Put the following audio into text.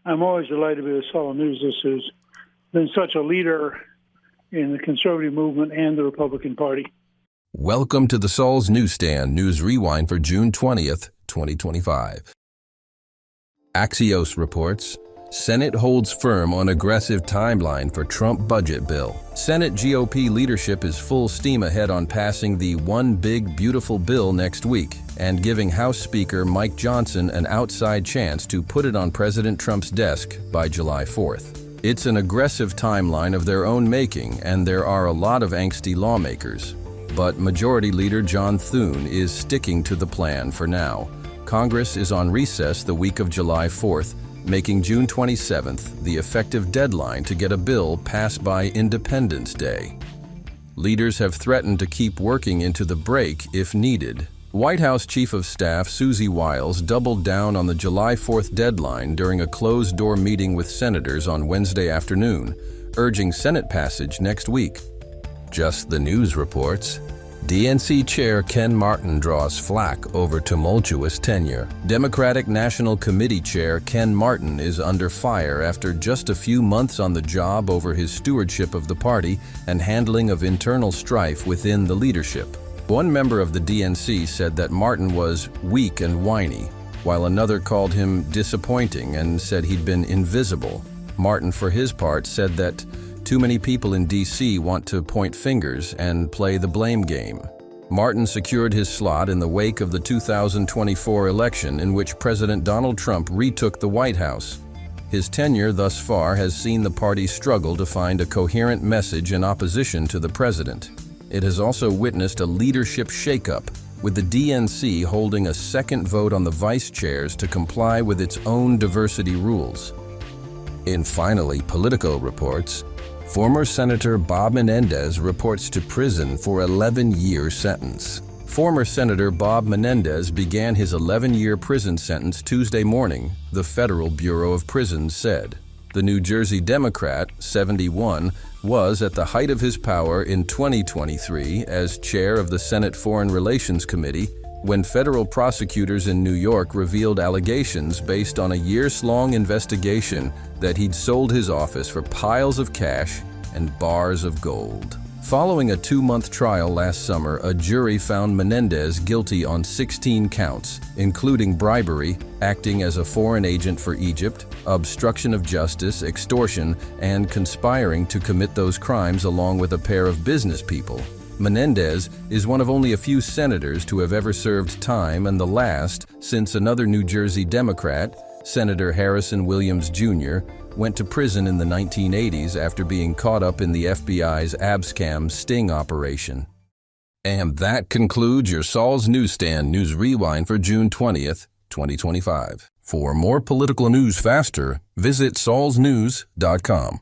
I'm always delighted to be with Saul News. This has been such a leader in the conservative movement and the Republican Party. Welcome to the Saul's Newsstand News Rewind for June 20th, 2025. Axios reports, Senate holds firm on aggressive timeline for Trump budget bill. Senate GOP leadership is full steam ahead on passing the One Big Beautiful Bill next week and giving House Speaker Mike Johnson an outside chance to put it on President Trump's desk by July 4th. It's an aggressive timeline of their own making, and there are a lot of angsty lawmakers. But Majority Leader John Thune is sticking to the plan for now. Congress is on recess the week of July 4th, making June 27th the effective deadline to get a bill passed by Independence Day. Leaders have threatened to keep working into the break if needed. White House Chief of Staff Susie Wiles doubled down on the July 4th deadline during a closed-door meeting with senators on Wednesday afternoon, urging Senate passage next week. Just the News reports, DNC Chair Ken Martin draws flack over tumultuous tenure. Democratic National Committee Chair Ken Martin is under fire after just a few months on the job over his stewardship of the party and handling of internal strife within the leadership. One member of the DNC said that Martin was weak and whiny, while another called him disappointing and said he'd been invisible. Martin, for his part, said that too many people in D.C. want to point fingers and play the blame game. Martin secured his slot in the wake of the 2024 election in which President Donald Trump retook the White House. His tenure thus far has seen the party struggle to find a coherent message in opposition to the president. It has also witnessed a leadership shakeup, with the DNC holding a second vote on the vice chairs to comply with its own diversity rules. In finally, Politico reports, former Senator Bob Menendez reports to prison for 11-year sentence. Former Senator Bob Menendez began his 11-year prison sentence Tuesday morning, the Federal Bureau of Prisons said. The New Jersey Democrat, 71, was at the height of his power in 2023 as chair of the Senate Foreign Relations Committee when federal prosecutors in New York revealed allegations based on a years-long investigation that he'd sold his office for piles of cash and bars of gold. Following a 2-month trial last summer, a jury found Menendez guilty on 16 counts, including bribery, acting as a foreign agent for Egypt, obstruction of justice, extortion, and conspiring to commit those crimes along with a pair of business people. Menendez is one of only a few senators to have ever served time and the last since another New Jersey Democrat, Senator Harrison Williams Jr., went to prison in the 1980s after being caught up in the FBI's Abscam sting operation. And that concludes your Saul's Newsstand News Rewind for June 20th, 2025. For more political news faster, visit saulsnews.com.